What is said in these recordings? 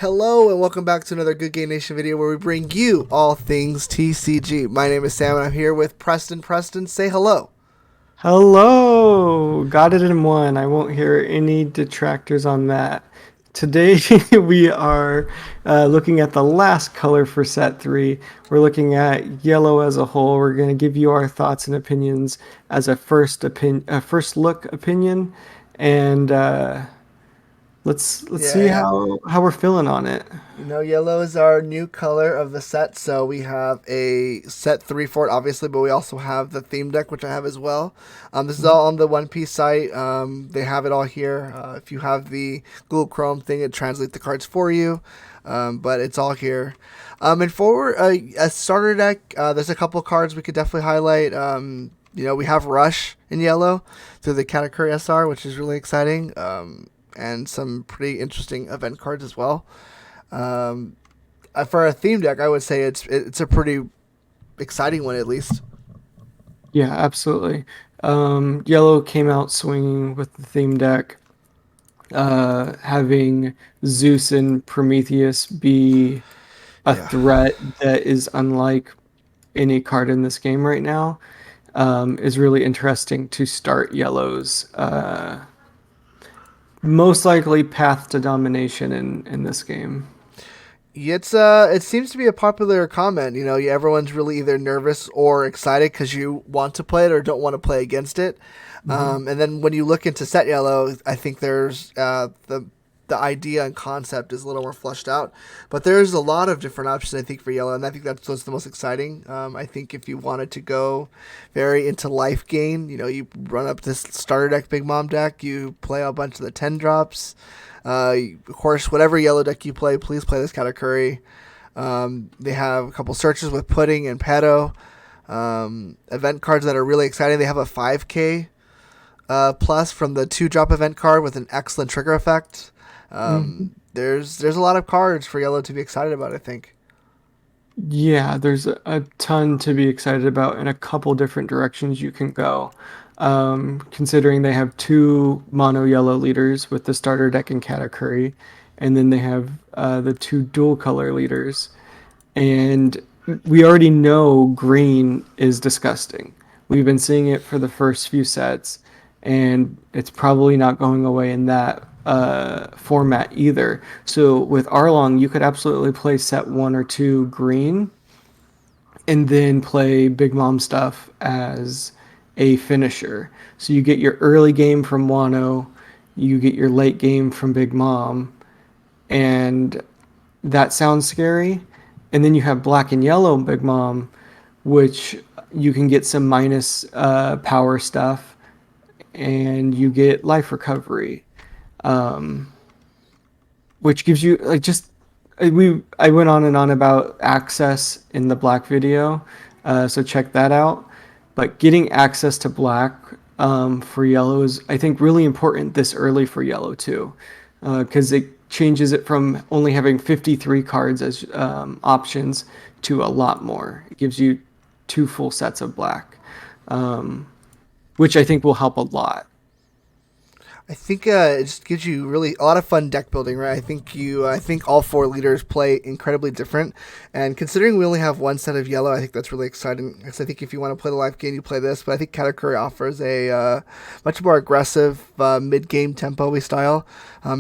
Hello and welcome back to another Good Game Nation video where we bring you all things TCG. My name is Sam and I'm here with Preston. Preston, say hello. Hello! Got it in one. I won't hear any detractors on that. Today we are looking at the last color for set three. We're looking at yellow as a whole. We're going to give you our thoughts and opinions as a first look opinion, and let's see Yeah, how we're feeling on it. yellow is our new color of the set, so we have a set three for it, obviously, but we also have the theme deck, which I have as well. This is all on the One Piece site. They have it all here. If you have the Google Chrome thing, it translates the cards for you, but it's all here. And for a starter deck, there's a couple cards we could definitely highlight. We have Rush in yellow through the Katakuri SR, which is really exciting, and some pretty interesting event cards as well. Um, for a theme deck, I would say it's a pretty exciting one at least. Yeah, absolutely. Yellow came out swinging with the theme deck. Having Zeus and Prometheus be a Yeah. threat that is unlike any card in this game right now is really interesting to start Yellow's most likely path to domination in this game. It seems to be a popular comment. Everyone's really either nervous or excited because you want to play it or don't want to play against it. Mhm. And then when you look into set yellow, I think there's the idea and concept is a little more fleshed out. But there's a lot of different options, I think, for yellow, and I think that's what's the most exciting. I think if you wanted to go very into life gain, you run up this starter deck, Big Mom deck, you play a bunch of the 10 drops. Of course, whatever yellow deck you play, please play this Katakuri. They have a couple searches with Pudding and Pedo. Event cards that are really exciting. They have a 5K plus from the 2-drop event card with an excellent trigger effect. Mhm. There's a lot of cards for yellow to be excited about, I think. Yeah, there's a ton to be excited about in a couple different directions you can go. Considering they have two mono yellow leaders with the starter deck and Katakuri, and then they have the two dual color leaders. And we already know green is disgusting. We've been seeing it for the first few sets, and it's probably not going away in that format either. So with Arlong, you could absolutely play set one or two green and then play Big Mom stuff as a finisher. So you get your early game from Wano, you get your late game from Big Mom, and that sounds scary. And then you have black and yellow Big Mom, which you can get some minus power stuff, and you get life recovery, um, which gives you like just I went on and on about access in the black video, so check that out. But getting access to black for yellow is, I think, really important this early for yellow too, because it changes it from only having 53 cards as options to a lot more. It gives you two full sets of black, um, which I think will help a lot. I think it just gives you really a lot of fun deck building, right? I think all four leaders play incredibly different, and considering we only have one set of yellow, I think that's really exciting. Because I think if you want to play the life game, you play this, but I think Katakuri offers a much more aggressive mid game tempo style.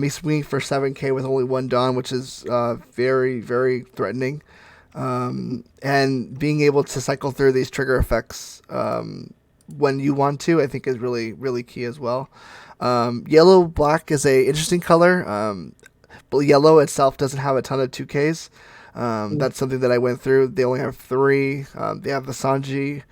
He's swinging for 7K with only one Dawn, which is very very threatening, and being able to cycle through these trigger effects. When you want to, I think is really really key as well. Yellow black is a interesting color. But yellow itself doesn't have a ton of 2Ks. That's something that I went through. They only have three. They have the Sanji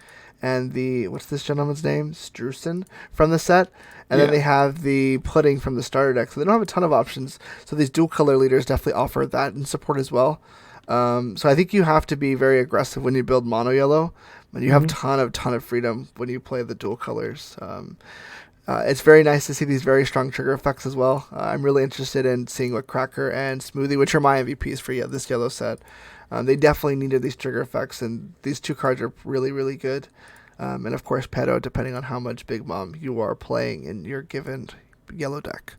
and the what's this gentleman's name? Strusen from the set. And then Yeah. they have the pudding from the starter deck. So they don't have a ton of options. So these dual color leaders definitely offer that in support as well. So I think you have to be very aggressive when you build mono yellow, but you have Hmm. ton of freedom when you play the dual colors. It's very nice to see these very strong trigger effects as well. I'm really interested in seeing what Cracker and Smoothie, which are my MVPs for this yellow set, they definitely needed these trigger effects, and these two cards are really, really good. And of course, Pedo, depending on how much Big Mom you are playing in your given yellow deck.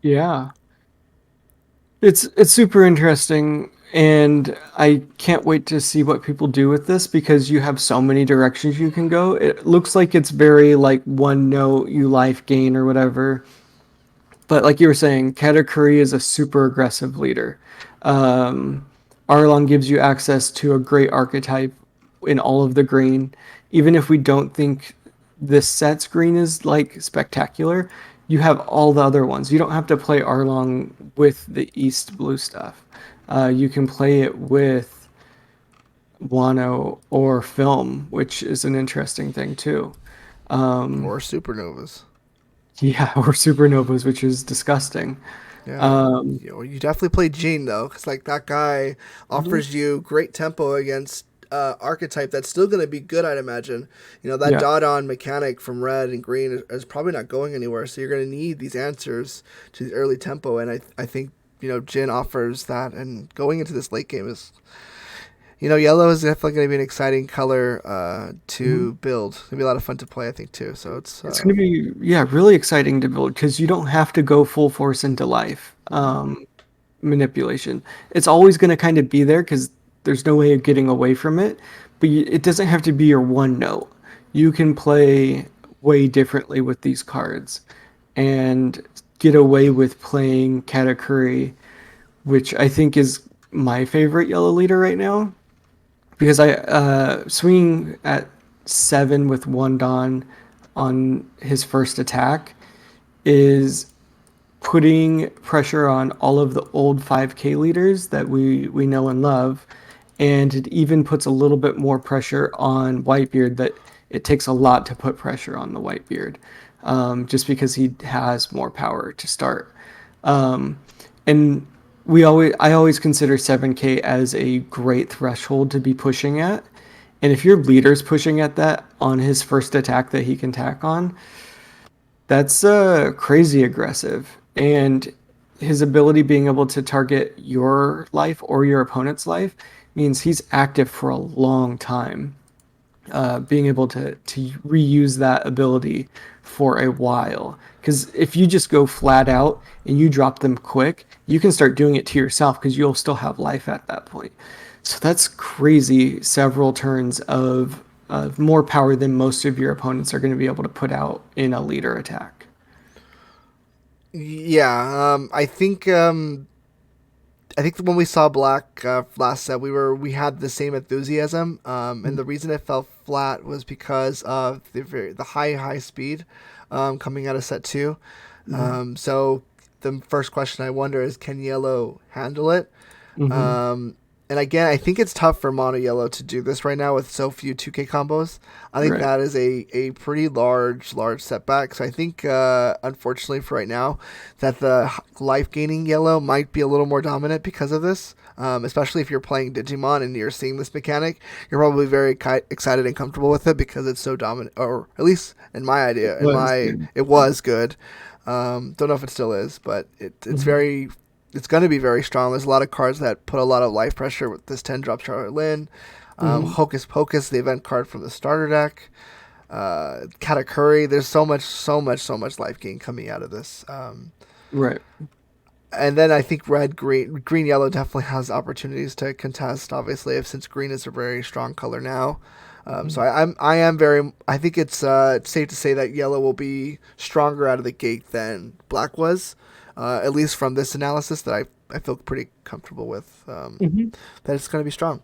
Yeah. It's super interesting, and I can't wait to see what people do with this because you have so many directions you can go. It looks like it's very like one note, you life gain or whatever. But like you were saying, Katakuri is a super aggressive leader. Um, Arlong gives you access to a great archetype in all of the green. Even if we don't think this set's green is like spectacular, you have all the other ones. You don't have to play Arlong with the East blue stuff. You can play it with Wano or Film, which is an interesting thing too. Um, Or supernovas. yeah, or Supernovas, which is disgusting. Yeah, Um, you definitely play Gene though, because like that guy Mhm. offers you great tempo against archetype that's still going to be good, I'd imagine. That Yeah, dot on mechanic from red and green is probably not going anywhere, so you're going to need these answers to the early tempo, and I think Jin offers that, and going into this late game is yellow is definitely going to be an exciting color Mhm. to build. It's going to be a lot of fun to play, I think too. So it's It's going to be, yeah, really exciting to build because you don't have to go full force into life manipulation. It's always going to kind of be there because there's no way of getting away from it, but it doesn't have to be your one note. You can play way differently with these cards and get away with playing Katakuri, which I think is my favorite yellow leader right now because I swinging at 7 with one Don on his first attack is putting pressure on all of the old 5K leaders that we know and love, and it even puts a little bit more pressure on Whitebeard. That it takes a lot to put pressure on the Whitebeard, just because he has more power to start. Um, and I always consider 7K as a great threshold to be pushing at. And if your leader's pushing at that on his first attack that he can tack on, that's crazy aggressive. And his ability being able to target your life or your opponent's life means he's active for a long time. Being able to reuse that ability for a while. Because if you just go flat out and you drop them quick, you can start doing it to yourself because you'll still have life at that point. So that's crazy. Several turns of more power than most of your opponents are going to be able to put out in a leader attack. yeah. I think when we saw Black last set, we had the same enthusiasm, and the reason it fell flat was because of the high speed coming out of set two. Mm-hmm. So the first question I wonder is, can Yellow handle it? Mm-hmm. Um, and again, I think it's tough for Mono Yellow to do this right now with so few 2K combos. I think Right. that is a pretty large setback. So I think, unfortunately for right now, that the life gaining Yellow might be a little more dominant because of this. Especially if you're playing Digimon and you're seeing this mechanic, you're probably very excited and comfortable with it because it's so dominant, or at least in my It idea, was. Yeah. it was good. Don't know if it still is, but Mm-hmm. it's going to be very strong. There's a lot of cards that put a lot of life pressure with this 10 drop Charlotte Lynn. Mm-hmm. Hocus Pocus, the event card from the starter deck. Katakuri. There's so much life gain coming out of this. Right. And then I think green, yellow definitely has opportunities to contest. Obviously, if since green is a very strong color now. So Mm-hmm. I am very. I think it's safe to say that yellow will be stronger out of the gate than black was, at least from this analysis that I feel pretty comfortable with. Mm-hmm. That it's going to be strong.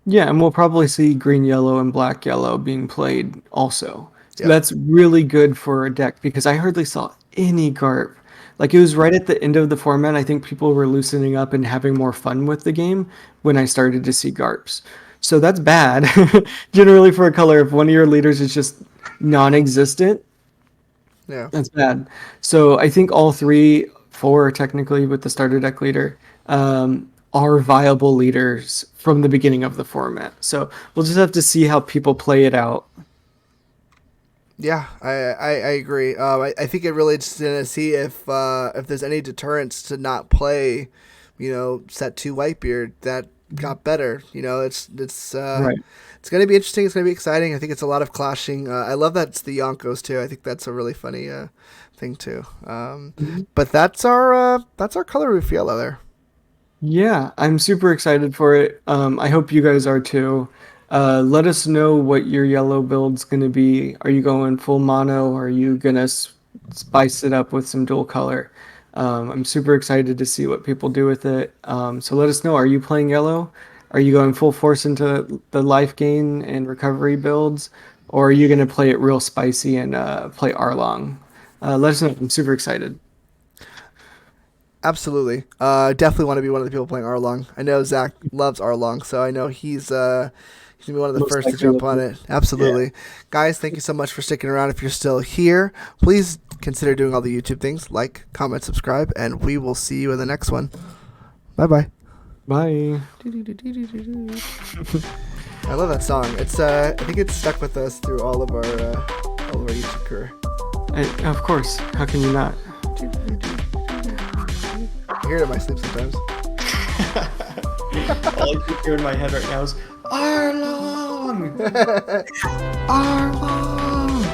Yeah, and we'll probably see green, yellow, and black, yellow being played also. So Yep. that's really good for a deck because I hardly saw any GARP. Like it was right at the end of the format. I think people were loosening up and having more fun with the game when I started to see GARPs. So that's bad. Generally, for a color, if one of your leaders is just non-existent, Yeah. that's bad. So I think all three, four technically with the starter deck leader, are viable leaders from the beginning of the format. So we'll just have to see how people play it out. Yeah, I agree. I think it really just gonna see if there's any deterrence to not play, set two Whitebeard that got better. Right. It's gonna be interesting. It's gonna be exciting. I think it's a lot of clashing. I love that it's the Yonkos too. I think that's a really funny thing too. Mhm. But that's our color reveal there. Yeah, I'm super excited for it. I hope you guys are too. Let us know what your yellow build's gonna be. Are you going full mono? Or are you gonna spice it up with some dual color? I'm super excited to see what people do with it. So let us know. Are you playing yellow? Are you going full force into the life gain and recovery builds? Or are you gonna play it real spicy and play Arlong? Let us know. I'm super excited. Absolutely. Definitely want to be one of the people playing Arlong. I know Zach loves Arlong, so I know he's gonna be one of the Most first to likely, jump on it. yeah. Absolutely, guys. Thank you so much for sticking around. If you're still here, please consider doing all the YouTube things, like, comment, subscribe, and we will see you in the next one. Bye bye. Bye. I love that song. It's I think it's stuck with us through all of our YouTube career. Of course. How can you not? I hear it in my sleep sometimes. All I keep hearing in my head right now is Arlong! Arlong!